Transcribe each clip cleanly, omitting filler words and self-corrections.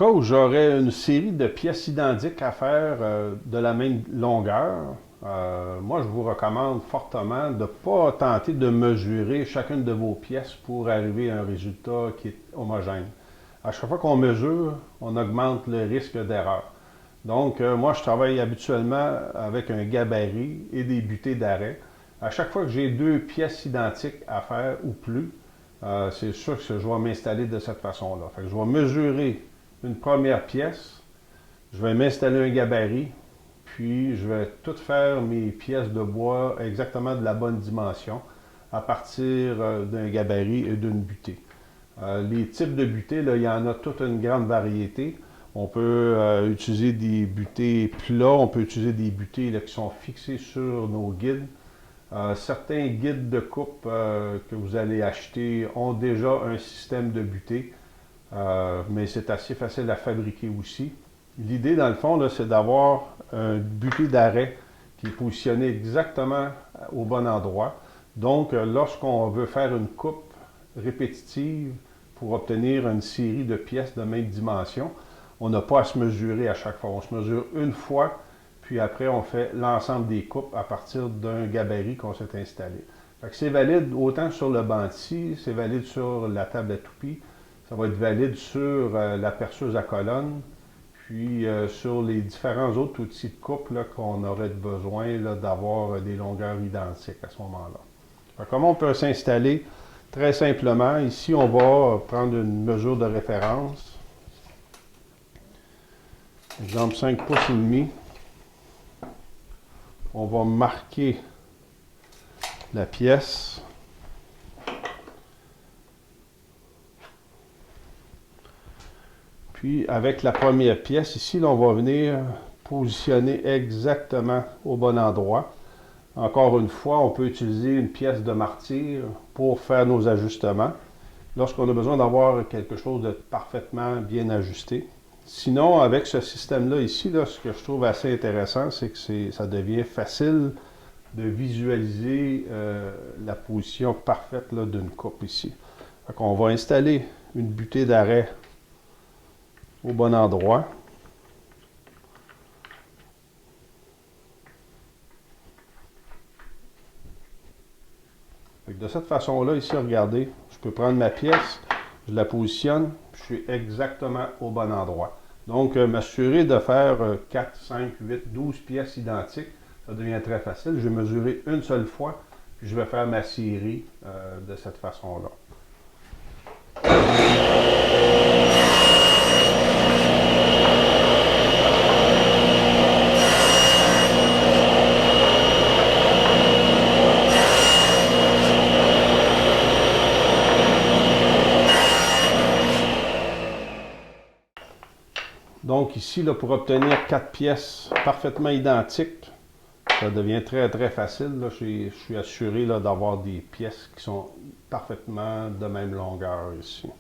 cas où j'aurais une série de pièces identiques à faire de la même longueur, moi je vous recommande fortement de ne pas tenter de mesurer chacune de vos pièces pour arriver à un résultat qui est homogène. À chaque fois qu'on mesure, on augmente le risque d'erreur. Donc, moi, je travaille habituellement avec un gabarit et des butées d'arrêt. À chaque fois que j'ai deux pièces identiques à faire ou plus, c'est sûr que je vais m'installer de cette façon-là. Fait que je vais mesurer une première pièce, je vais m'installer un gabarit, puis je vais tout faire mes pièces de bois exactement de la bonne dimension à partir d'un gabarit et d'une butée. Les types de butées, là, il y en a toute une grande variété. On peut utiliser des butées plats, on peut utiliser des butées là, qui sont fixées sur nos guides. Certains guides de coupe que vous allez acheter ont déjà un système de butée, mais c'est assez facile à fabriquer aussi. L'idée, dans le fond, c'est d'avoir un butée d'arrêt qui est positionné exactement au bon endroit. Donc, lorsqu'on veut faire une coupe répétitive pour obtenir une série de pièces de même dimension, on n'a pas à se mesurer à chaque fois. On se mesure une fois, puis après, on fait l'ensemble des coupes à partir d'un gabarit qu'on s'est installé. C'est valide autant sur le banc de scie, c'est valide sur la table à toupie, ça va être valide sur la perceuse à colonne, puis sur les différents autres outils de coupe qu'on aurait besoin d'avoir des longueurs identiques à ce moment-là. Comment on peut s'installer? Très simplement, ici, on va prendre une mesure de référence. Exemple 5 pouces et demi. On va marquer la pièce. Puis, avec la première pièce, ici, là, on va venir positionner exactement au bon endroit. Encore une fois, on peut utiliser une pièce de martyr pour faire nos ajustements lorsqu'on a besoin d'avoir quelque chose de parfaitement bien ajusté. Sinon, avec ce système-là ici, là, ce que je trouve assez intéressant, c'est que ça devient facile de visualiser la position parfaite d'une coupe ici. Donc, on va installer une butée d'arrêt au bon endroit. De cette façon-là, ici, regardez, je peux prendre ma pièce, je la positionne, je suis exactement au bon endroit. Donc, m'assurer de faire 4, 5, 8, 12 pièces identiques, ça devient très facile. Je vais mesurer une seule fois, puis je vais faire ma série de cette façon-là. Donc ici, là, pour obtenir 4 pièces parfaitement identiques, ça devient très très facile. Là. Je suis assuré d'avoir des pièces qui sont parfaitement de même longueur ici.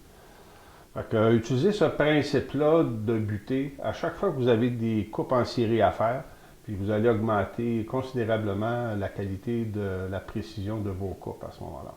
Utilisez ce principe-là de butée à chaque fois que vous avez des coupes en série à faire, puis vous allez augmenter considérablement la qualité de la précision de vos coupes à ce moment-là.